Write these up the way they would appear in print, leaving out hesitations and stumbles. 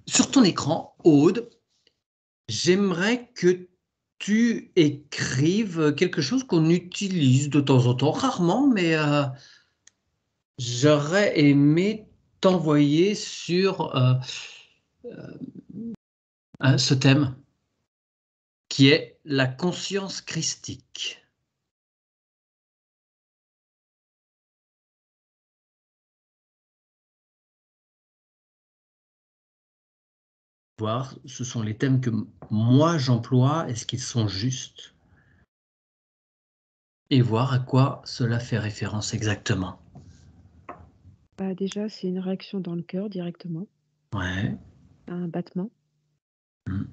Sur ton écran, Aude, j'aimerais que tu écrives quelque chose qu'on utilise de temps en temps, rarement, mais j'aurais aimé t'envoyer sur ce thème qui est la conscience christique. Voir, ce sont les thèmes que moi j'emploie, est-ce qu'ils sont justes? Et voir à quoi cela fait référence exactement. Bah, déjà, c'est une réaction dans le cœur directement, Ouais. un battement. Mmh.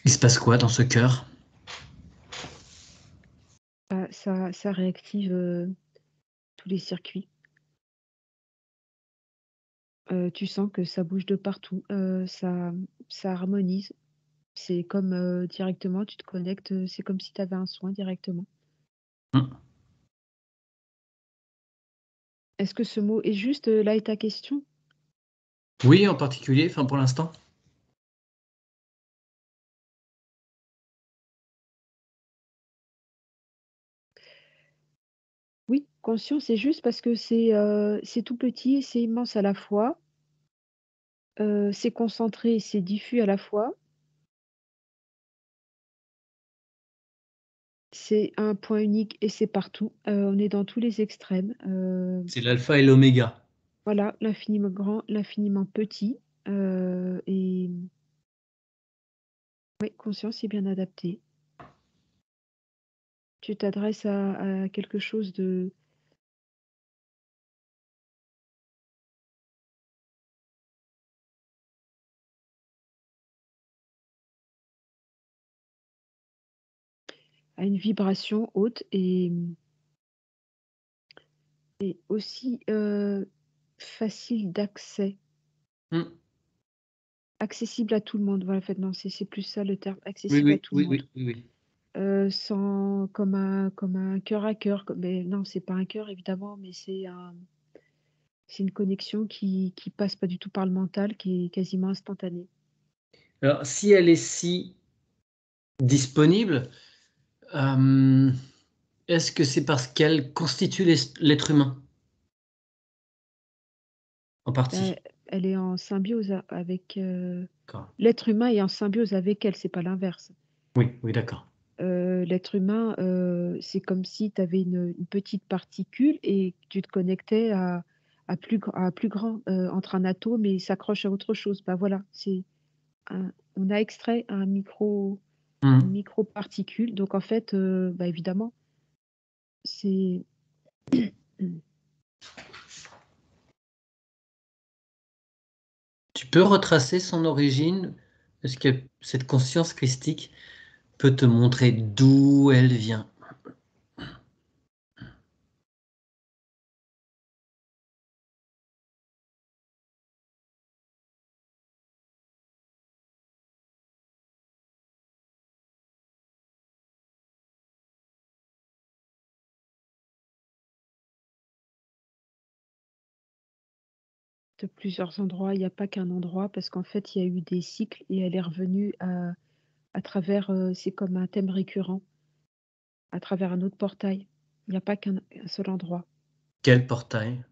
Il se passe quoi dans ce cœur? Bah, ça réactive, tous les circuits. Tu sens que ça bouge de partout, ça harmonise. C'est comme, directement tu te connectes, c'est comme si tu avais un soin directement. Mmh. Est-ce que ce mot est juste, là est ta question? Oui, en particulier, enfin pour l'instant. Oui, conscient, c'est juste parce que c'est tout petit et c'est immense à la fois, c'est concentré et c'est diffus à la fois. C'est un point unique et c'est partout, on est dans tous les extrêmes, C'est l'alpha et l'oméga. voilà, l'infiniment grand, l'infiniment petit, et oui, conscience est bien adapté. Tu t'adresses à quelque chose de à une vibration haute et aussi, facile d'accès, Mmh. accessible à tout le monde. Voilà, en fait, non, c'est plus ça le terme, Oui, accessible à oui, tout le oui, monde. oui, oui, oui. Sans comme un cœur à cœur, comme mais non, c'est pas un cœur évidemment, mais c'est une connexion qui passe pas du tout par le mental, qui est quasiment instantanée. Alors si elle est si disponible, hem, est-ce que c'est parce qu'elle constitue l'être humain? En Bah, partie? elle est en symbiose avec, D'accord. l'être humain est en symbiose avec elle, c'est pas l'inverse. Oui, oui, d'accord. L'être humain, c'est comme si tu avais une petite particule et que tu te connectais à plus grand, entre un atome et il s'accroche à autre chose. Bah, voilà, c'est un on a extrait une Mmh. microparticule donc en fait, bah, évidemment, c'est Tu peux retracer son origine? Est-ce que cette conscience christique peut te montrer d'où elle vient? de plusieurs endroits, il y a pas qu'un endroit parce qu'en fait, il y a eu des cycles et elle est revenue à travers, c'est comme un thème récurrent, à travers un autre portail. Il n'y a pas qu'un seul endroit. Quel portail?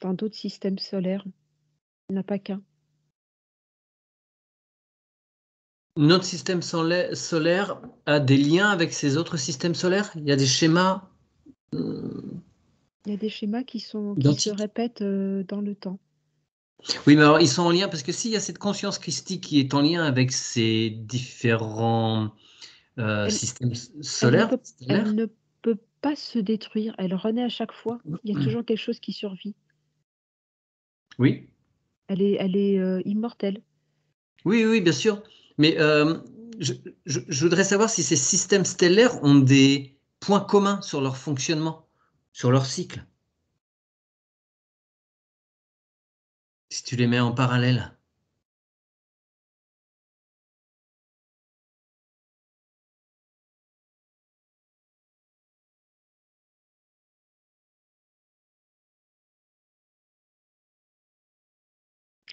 Dans d'autres systèmes solaires, il n'y en a pas qu'un. Notre système solaire a des liens avec ces autres systèmes solaires? Il y a des schémas, mmh, Il y a des schémas qui se identiques? répètent, dans le temps. Oui, mais alors ils sont en lien parce que s'il y a cette conscience christique qui est en lien avec ces différents, Elle systèmes elle ne solaires, peut elle stellaires? ne peut pas se détruire, elle renaît à chaque fois. Il y a toujours quelque chose qui survit. Oui, Elle est, immortelle. oui, oui, bien sûr, mais je je voudrais savoir si ces systèmes stellaires ont des points communs sur leur fonctionnement, sur leur cycle, si tu les mets en parallèle?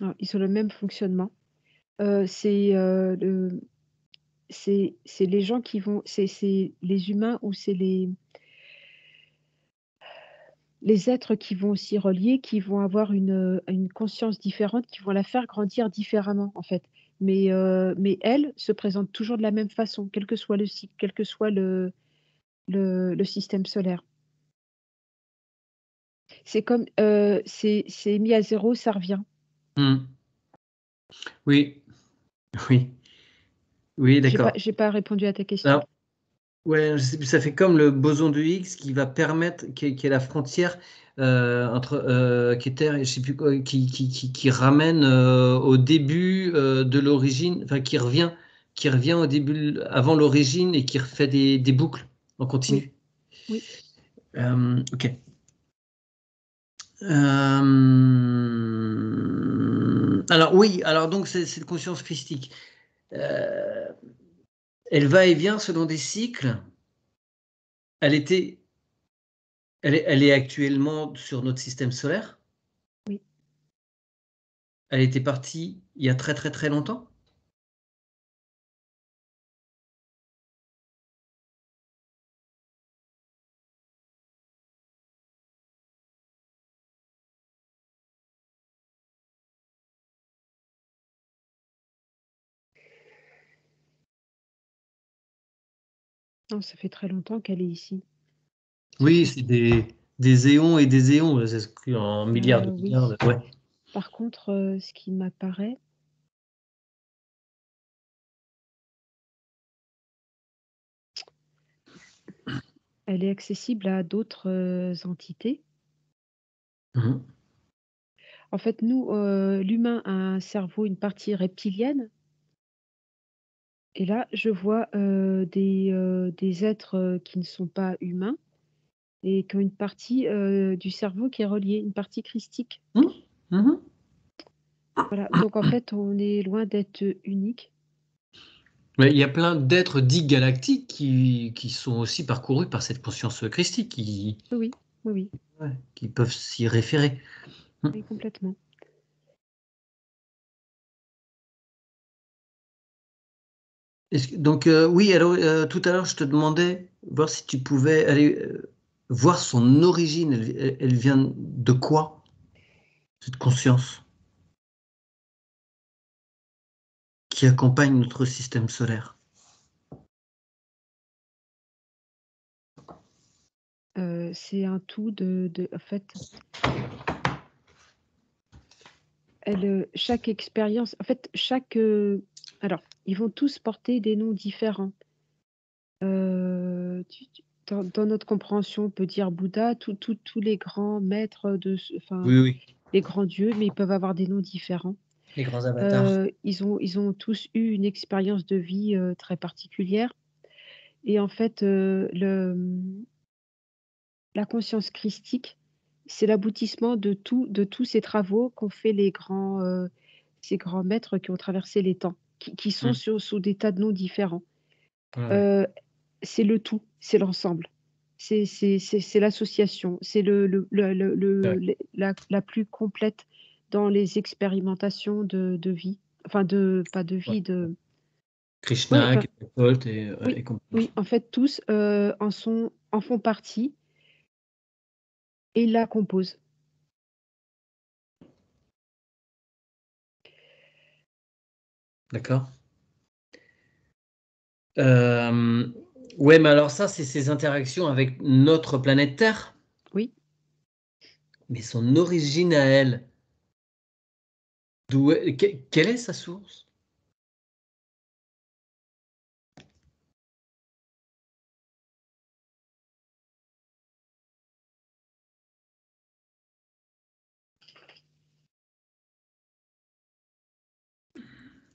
Alors, ils ont le même fonctionnement. C'est, c'est les gens qui vont c'est les humains ou c'est les êtres qui vont s'y relier, qui vont avoir une conscience différente, qui vont la faire grandir différemment, en fait. Mais elle se présente toujours de la même façon, quel que soit le cycle, quel que soit le système solaire. C'est comme, c'est mis à zéro, ça revient. Hmm. Oui, oui, oui, d'accord. J'ai pas répondu à ta question. Alors, ouais, je sais plus, ça fait comme le boson de Higgs qui va permettre, qui est la frontière entre qu'éther et je sais plus quoi, qui ramène au début de l'origine, enfin qui revient au début, avant l'origine et qui refait des boucles en Oui, continu. oui. Ok. Alors oui, alors donc cette conscience christique, euh, elle va et vient selon des cycles. Elle était, elle est actuellement sur notre système solaire. Oui. Elle était partie il y a très très très longtemps. Non, ça fait très longtemps qu'elle est ici. Ça Oui, fait c'est des éons et des éons. C'est écrit en milliards de milliards. oui. Ouais. Par contre, ce qui m'apparaît, elle est accessible à d'autres, entités. Mhm. En fait, nous, l'humain a un cerveau, une partie reptilienne et là, je vois, des êtres, qui ne sont pas humains et qui ont une partie, du cerveau qui est reliée, une partie christique. Mhm. Mhm. Voilà, donc en fait, on est loin d'être unique. Mais il y a plein d'êtres dits galactiques qui sont aussi parcourus par cette conscience christique, Oui, oui, oui, oui, ouais, qui peuvent s'y référer. Mhm. oui, complètement. Donc oui, alors tout à l'heure je te demandais voir si tu pouvais aller voir son origine. Elle vient de quoi, cette conscience qui accompagne notre système solaire? C'est un tout de en fait, chaque expérience en fait, alors, ils vont tous porter des noms différents. Tu dans notre compréhension, on peut dire Bouddha, tous les grands maîtres enfin, Oui, oui, les grands dieux, mais ils peuvent avoir des noms différents. les grands avatars. Ils ont tous eu une expérience de vie, très particulière et en fait, la conscience christique, c'est l'aboutissement de tous ces travaux qu'ont fait ces grands maîtres qui ont traversé les temps, qui sont Hmm. sous des tas de noms différents. Ouais, ouais. Heu, c'est le tout, c'est l'ensemble. C'est l'association, c'est Ouais. la plus complète dans les expérimentations de vie, enfin pas de Ouais. vie, ouais, Krishna, enfin, Gestalt oui, et compagnie. oui, en fait tous, en font partie et la composent. D'accord. Euh, ouais, mais alors ça, c'est ces interactions avec notre planète Terre. Oui. Mais son origine à elle, quelle est sa source?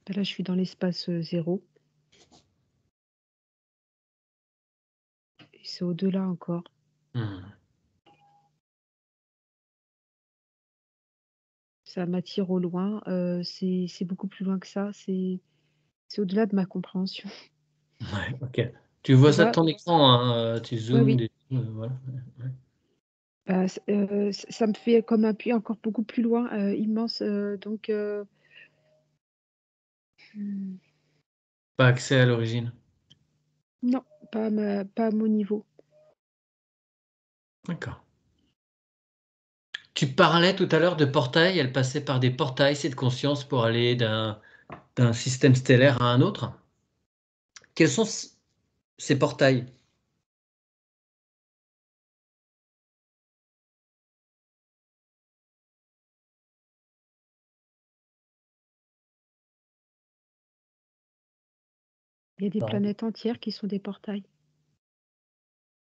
Bah, là, je suis dans l'espace, 0 et c'est au-delà encore. Hmm. Ça m'attire au loin, c'est beaucoup plus loin que ça, c'est au-delà de ma compréhension. Ouais, ok. Tu vois Tu ça de vois? ton écran, hein, tu Oui, zoomes, oui, voilà. Ouais, ouais. Bah, ça me fait comme un puits encore beaucoup plus loin, immense, donc mmh, Pas accès à l'origine. non, pas à mon niveau. D'accord. Tu parlais tout à l'heure de portails, elle passait par des portails, cette conscience, pour aller d'un système stellaire à un autre. Quels sont ces portails? Il y a des Non. planètes entières qui sont des portails.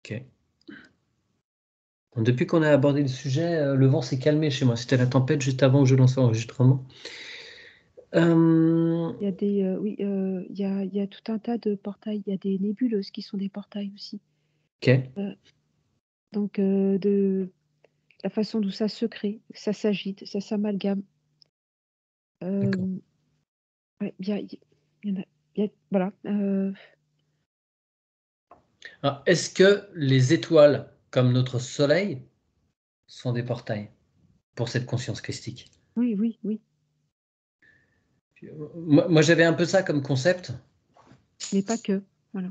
Ok. Depuis qu'on a abordé le sujet, le vent s'est calmé chez moi. C'était la tempête juste avant que je lance l'enregistrement. Il y a des, oui, il y a tout un tas de portails. Il y a des nébuleuses qui sont des portails aussi. Ok, Heu, donc de la façon dont ça se crée, ça s'agite, ça s'amalgame. d'accord. Ouais, il y en a voilà, Alors, est-ce que les étoiles, comme notre Soleil, sont des portails pour cette conscience christique? oui, oui, oui, Moi, j'avais un peu ça comme concept, mais pas que. Voilà.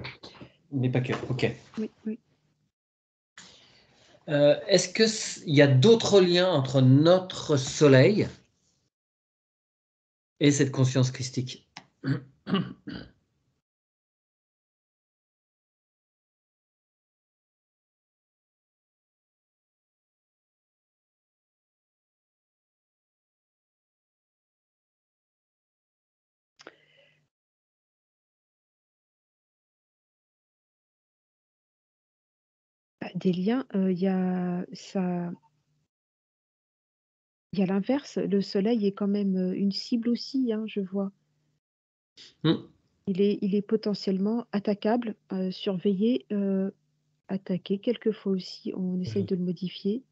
mais pas que. Ok. Oui, oui. Est-ce qu'il y a d'autres liens entre notre Soleil et cette conscience christique? Bah, des liens, il y a l'inverse. Le soleil est quand même, une cible aussi, hein, je vois. Hmm, Il est potentiellement attaquable, surveillé, attaqué. Quelquefois aussi, on essaye de le modifier.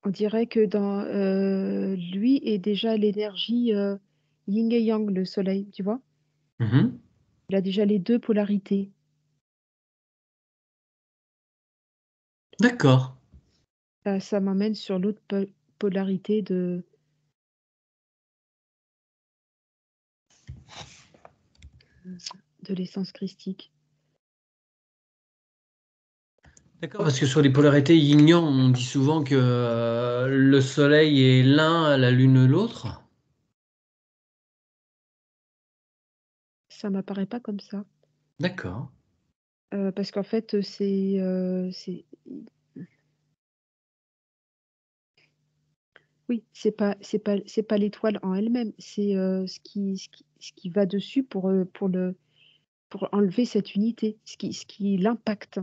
On dirait que dans, lui est déjà l'énergie, yin et yang, le soleil, tu vois? mhm. Il a déjà les 2 polarités. D'accord. Ça m'emmène sur l'autre polarité de l'essence christique. D'accord, parce que sur les polarités yin-yang, on dit souvent que le Soleil est l'un, la Lune l'autre. Ça m'apparaît pas comme ça, D'accord. parce qu'en fait, c'est oui, c'est pas l'étoile en elle-même, c'est, ce qui va dessus pour enlever cette unité, ce qui l'impacte.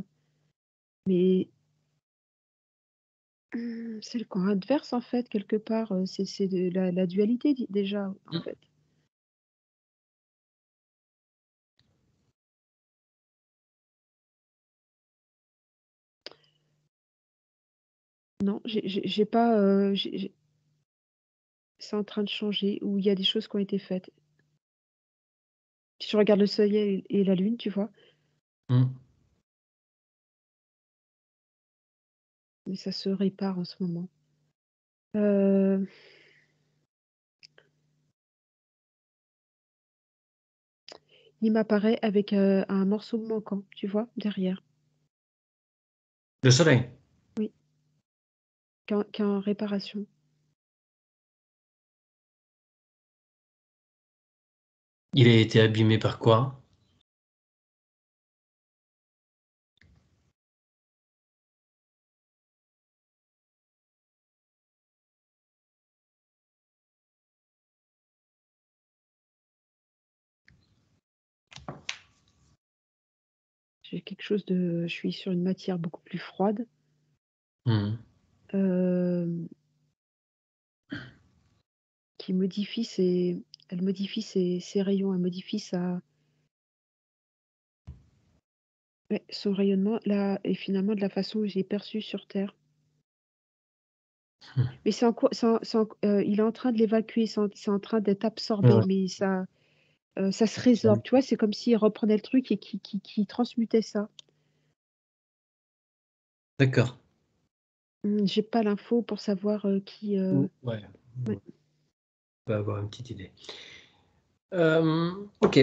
Mais c'est le camp adverse en fait quelque part, c'est de la dualité déjà en Hmm. fait. Non, j'ai pas, c'est en train de changer ou il y a des choses qui ont été faites. Si je regarde le soleil et la lune, tu vois? Hmm. Mais ça se répare en ce moment. Heu, il m'apparaît avec, un morceau manquant, tu vois? Derrière. Le Soleil. Oui, qui est en réparation. Il a été abîmé par quoi? Je suis sur une matière beaucoup plus froide, Hmm. hem, qui modifie ses elle modifie ses rayons, elle modifie sa ouais, son rayonnement là et finalement de la façon où j'ai perçu sur terre. Mais c'est en il est en train de l'évacuer, c'est en train d'être Ouais, absorbé, ouais. mais ça Ça se résorbe, tu vois? C'est comme s'il reprenait le truc et qui transmutait ça. D'accord. J'ai pas l'info pour savoir, qui, Ouais, ouais. on peut avoir une petite idée. OK.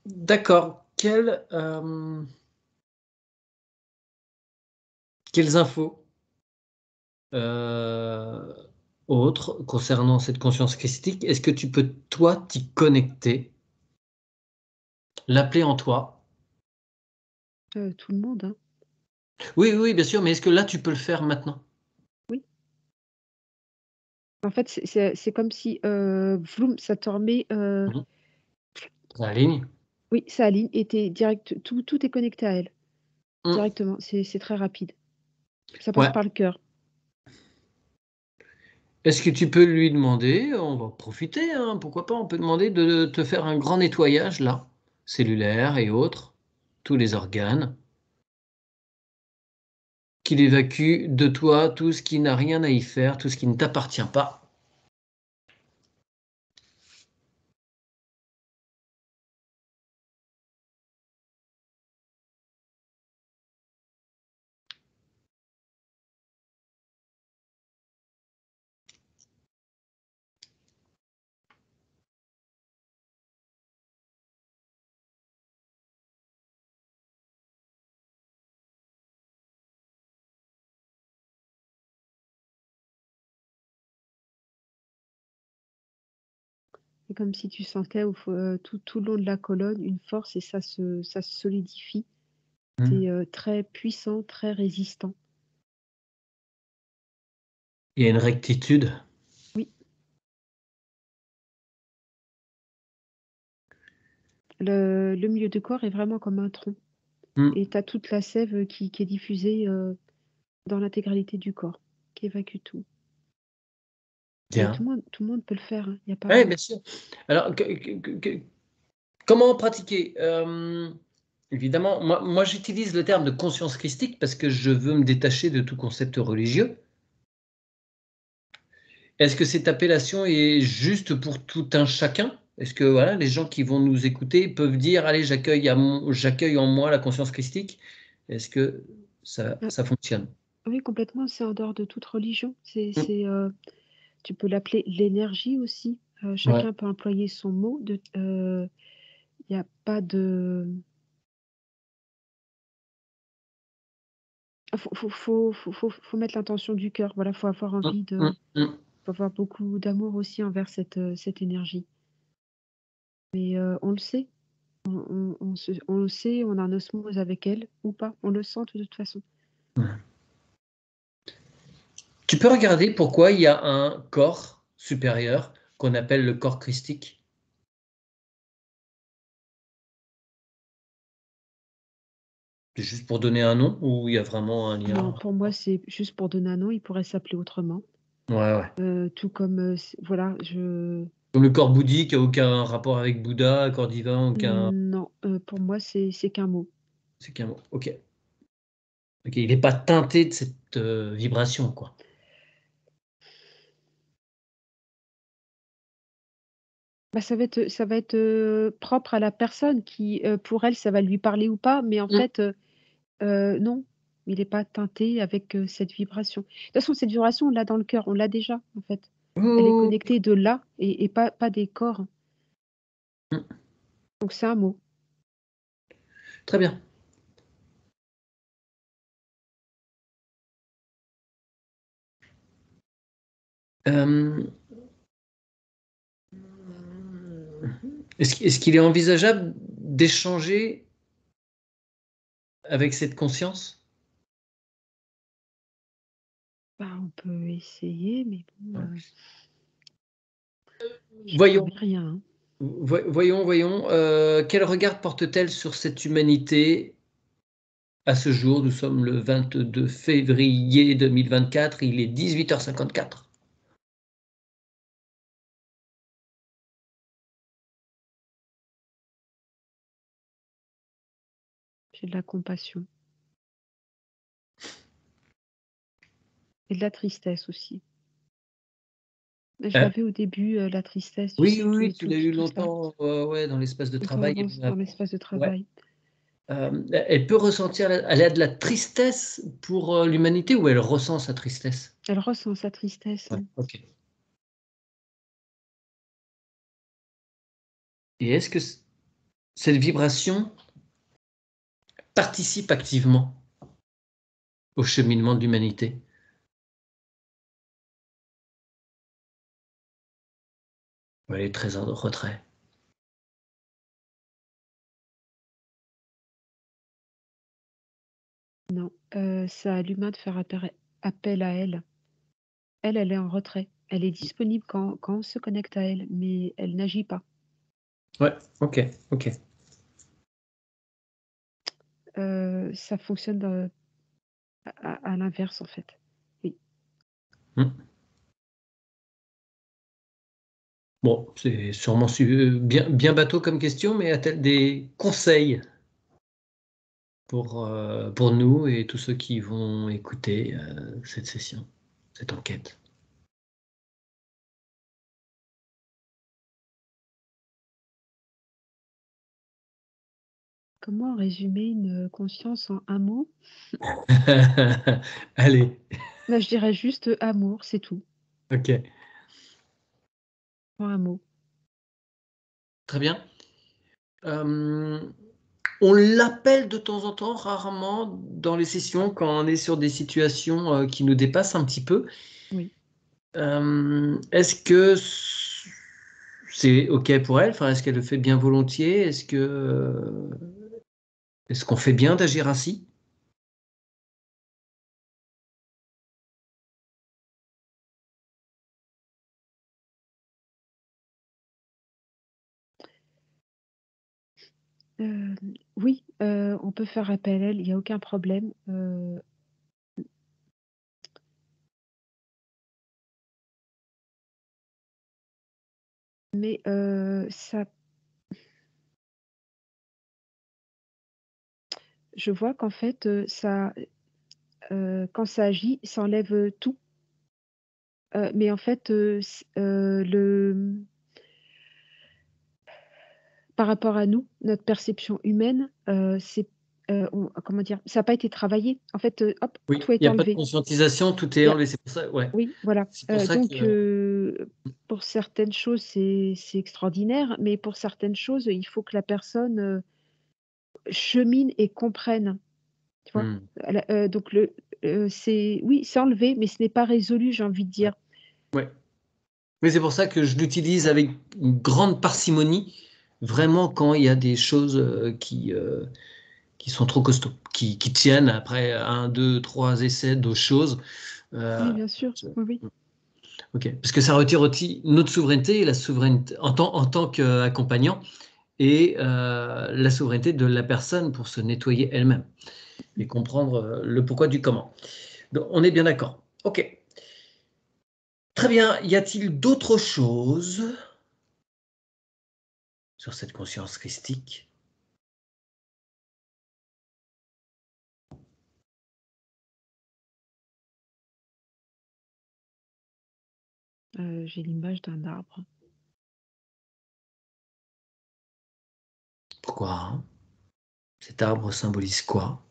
D'accord. Quelles infos, heu, autres concernant cette conscience christique, est-ce que tu peux, toi, t'y connecter, l'appeler en toi? Tout le monde, hein. Oui, oui, oui, bien sûr, mais est-ce que là, tu peux le faire maintenant? Oui. En fait, c'est comme si, vroom, ça te remet, Mmh mh. Ça aligne? oui, ça aligne et tu direct tout est connecté à elle, Mmh. directement. C'est très rapide. Ça passe Ouais. par le cœur. Est-ce que tu peux lui demander, on va en profiter, hein, pourquoi pas, on peut demander de te faire un grand nettoyage là, cellulaire et autres, tous les organes, qu'il évacue de toi tout ce qui n'a rien à y faire, tout ce qui ne t'appartient pas. C'est comme si tu sentais tout le long de la colonne une force et ça se solidifie. Mmh. C'est, très puissant, très résistant. Il y a une rectitude. Oui, le milieu du corps est vraiment comme un tronc Mmh. et tu as toute la sève, qui est diffusée, dans l'intégralité du corps, qui évacue tout. Et Bien. tout le monde peut le faire, hein. Il y a Ouais, pas bien sûr. Alors comment pratiquer? Évidemment, moi j'utilise le terme de conscience christique parce que je veux me détacher de tout concept religieux. Est-ce que cette appellation est juste pour tout un chacun? Est-ce que, voilà, les gens qui vont nous écouter peuvent dire: «Allez, j'accueille en moi la conscience christique»? Est-ce que ah, ça fonctionne? oui, complètement, c'est en dehors de toute religion. Mmh. Tu peux l'appeler l'énergie aussi. Ouais. Chacun peut employer son mot il y a pas de faut mettre l'intention du cœur. Voilà, faut avoir Mmh, envie mmh, mmh. faut avoir beaucoup d'amour aussi envers cette énergie. Mais, on le sait, on le sait, on a un osmose avec elle ou pas, on le sent de toute façon. Mmh. Tu peux regarder pourquoi il y a un corps supérieur qu'on appelle le corps christique? C'est juste pour donner un nom ou il y a vraiment un Non, lien? pour moi, c'est juste pour donner un nom, il pourrait s'appeler autrement. Ouais, ouais. Tout comme, c voilà, je Comme le corps bouddhique a aucun rapport avec Bouddha, corps divin, aucun non, pour moi, c'est qu'un mot. c'est qu'un mot. OK. OK, il est pas teinté de cette, vibration, quoi. Bah, ça va être, propre à la personne qui, pour elle, ça va lui parler ou pas, mais en Mmh. fait, non, il est pas teinté avec, cette vibration. De toute façon, cette vibration, on l'a dans le cœur, on l'a déjà, en fait. Elle est Oh! connectée de là et pas des corps, Mmh. donc c'est un mot. Très bien. Hem, est-ce qu'il est envisageable d'échanger avec cette conscience? Bah, on peut essayer, mais bon, Ouais. j'y Voyons, promets rien, hein. voyons, quel regard porte-t-elle sur cette humanité à ce jour? Nous sommes le 22 février 2024, il est 18h54. J'ai de la compassion et de la tristesse aussi. Je Euh, l'avais au début, la tristesse, tu oui, sais, oui, tout oui, tu tout l'as eu tout ça, longtemps, ouais, dans l'espace de tout en travail. dans l'espace de Ouais. travail. Elle peut ressentir, elle a de la tristesse pour l'humanité ou elle ressent sa tristesse? Elle ressent sa tristesse, Ouais, hein. ok. Et est-ce que cette vibration participe activement au cheminement de l'humanité? Ou elle est très en retrait? Non, c'est à l'humain de faire appel à elle. Elle, elle est en retrait. Elle est disponible quand on se connecte à elle, mais elle n'agit pas. Ouais, ok, ok. Ça fonctionne, à l'inverse, en fait. Oui. Hmm. Bon, c'est sûrement bien, bien bateau comme question, mais a-t-elle des conseils pour nous et tous ceux qui vont écouter cette session, cette enquête? Comment résumer une conscience en un mot? Allez, Bah, je dirais juste, amour, c'est tout, ok, en un mot. très bien. Euh, on l'appelle de temps en temps, rarement, dans les sessions, quand on est sur des situations qui nous dépassent un petit peu. Oui. Est-ce que c'est OK pour elle? Enfin, est-ce qu'elle le fait bien volontiers? Est-ce qu'on fait bien d'agir ainsi? Hem, oui, on peut faire appel à elle, il y a aucun problème, mais ça je vois qu'en fait, quand ça agit, ça enlève, tout, mais en fait, par rapport à nous, notre perception humaine, on comment dire? Ça a pas été travaillé. En fait, hop, Oui, tout il est y a pas de enlevé. conscientisation, tout est Il y a enlevé, c'est pour ça, ouais. Oui, voilà, C'est pour ça donc que pour certaines choses, c'est extraordinaire, mais pour certaines choses, il faut que la personne, chemine et comprenne, tu vois? mmh, Donc c'est oui, c'est enlevé, mais ce n'est pas résolu, j'ai envie de ouais, dire. ouais. Mais c'est pour ça que je l'utilise avec une grande parcimonie, vraiment quand il y a des choses, qui sont trop costauds, qui tiennent après un, 2, 3 essais de choses, Oui, heu, bien sûr, oui, oui. OK. Parce que ça retire aussi notre souveraineté et la souveraineté en tant qu'accompagnant et la souveraineté de la personne pour se nettoyer elle-même et comprendre, le pourquoi du comment. Donc on est bien d'accord. OK. Très bien. Y a-t-il d'autres choses sur cette conscience christique? J'ai l'image d'un arbre. Pourquoi, hein? Cet arbre symbolise quoi?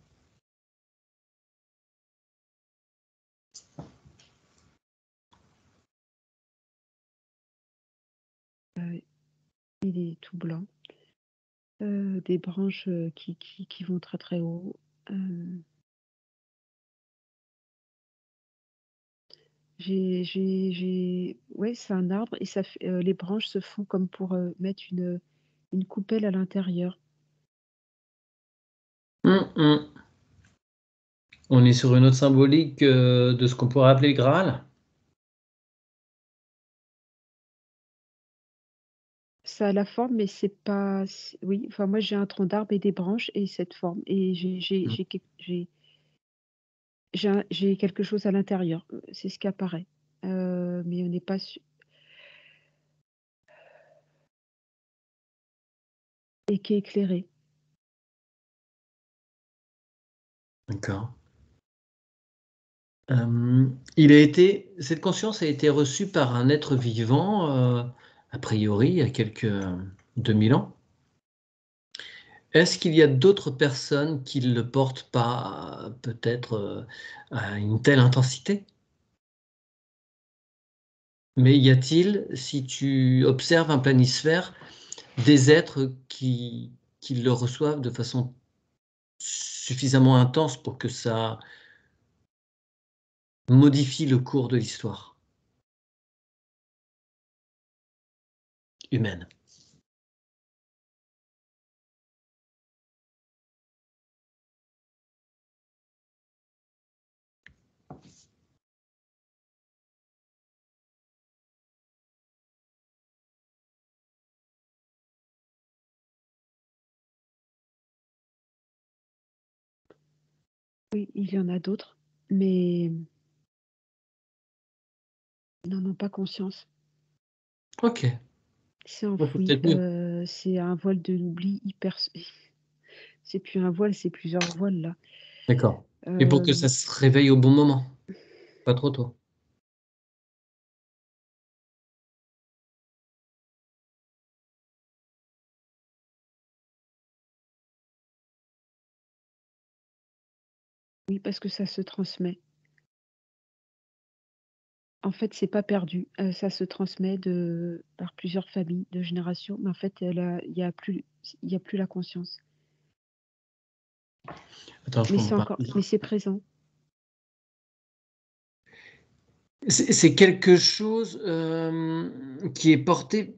Il est tout blanc, des branches, qui vont très, très haut. Hem, j'ai ouais, c'est un arbre et ça fait les branches se font comme pour, mettre une coupelle à l'intérieur. Mmh mh. On est sur une autre symbolique, de ce qu'on pourrait appeler le Graal? Ça a la forme, mais c'est pas c oui, enfin moi j'ai un tronc d'arbre et des branches et cette forme et Mmh. j'ai quelque chose à l'intérieur, c'est ce qui apparaît, mais on n'est pas su et qui est éclairé. D'accord. Cette conscience a été reçue par un être vivant, a priori, il y a quelques 2000 ans. Est-ce qu'il y a d'autres personnes qui ne le portent pas peut-être à une telle intensité? Mais y a-t-il, si tu observes un planisphère, des êtres qui le reçoivent de façon suffisamment intense pour que ça modifie le cours de l'histoire humaine? Oui, il y en a d'autres, mais n'en ont pas conscience. Ok, C'est bon, c'est enfoui, peut-être mieux. c'est un voile de l'oubli hyper c'est plus un voile, c'est plusieurs voiles là. D'accord. Et pour que ça Hem, se réveille au bon moment, pas trop tôt. oui, parce que ça se transmet. En fait, c'est pas perdu, ça se transmet de par plusieurs familles, de générations, mais en fait, il y a plus la conscience. Attends, je Mais comprends c'est pas. encore mais c'est présent. C'est quelque chose qui est porté,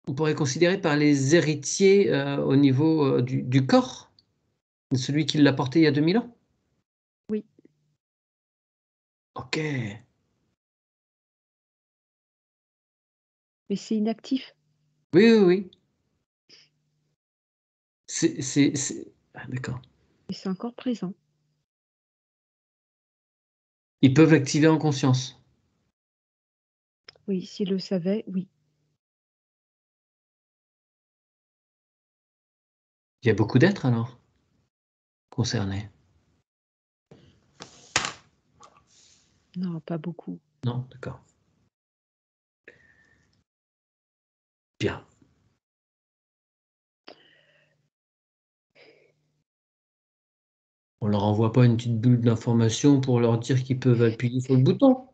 on pourrait considérer, par les héritiers au niveau du corps, de celui qui l'a porté il y a 2000 ans? Oui, Ok. mais c'est inactif, Oui, oui, oui. Ah, d'accord. mais c'est encore présent. Ils peuvent l'activer en conscience. Oui, s'il le savait, oui. Il y a beaucoup d'êtres alors concernés? Non, pas beaucoup. Non? D'accord. Bien. On leur envoie pas une petite bulle d'information pour leur dire qu'ils peuvent appuyer sur le bouton?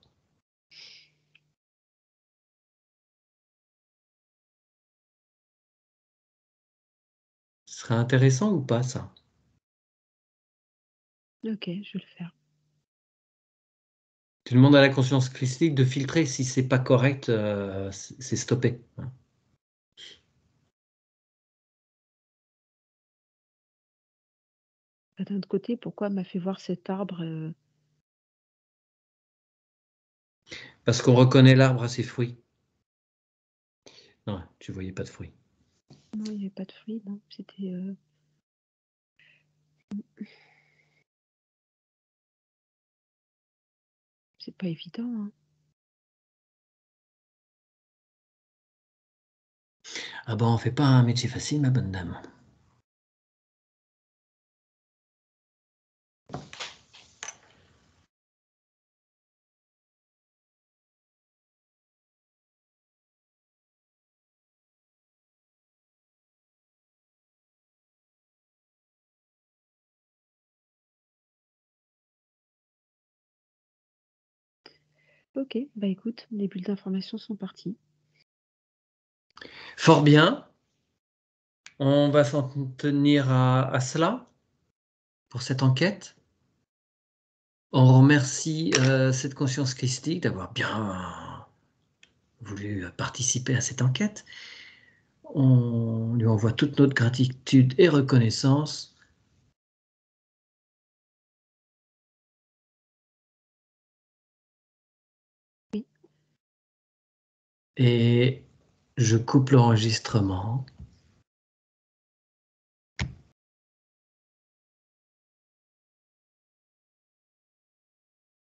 Ce serait intéressant ou pas ça? OK, je vais le faire. Tu demandes à la conscience christique de filtrer si c'est pas correct, c'est stoppé, hein. Bah, d'un autre côté, pourquoi elle m'a fait voir cet arbre, Parce qu'on reconnaît l'arbre à ses fruits. Non, tu voyais pas de fruits. non, il y avait pas de fruits, non, c'était, c'est pas évident, hein. Ah bah, on fait pas un métier facile, ma bonne dame. OK, bah, écoute, les bulles d'information sont parties. Fort bien, on va s'en tenir à cela pour cette enquête. On remercie, cette conscience christique d'avoir bien voulu participer à cette enquête. On lui envoie toute notre gratitude et reconnaissance. Oui, Et je coupe l'enregistrement.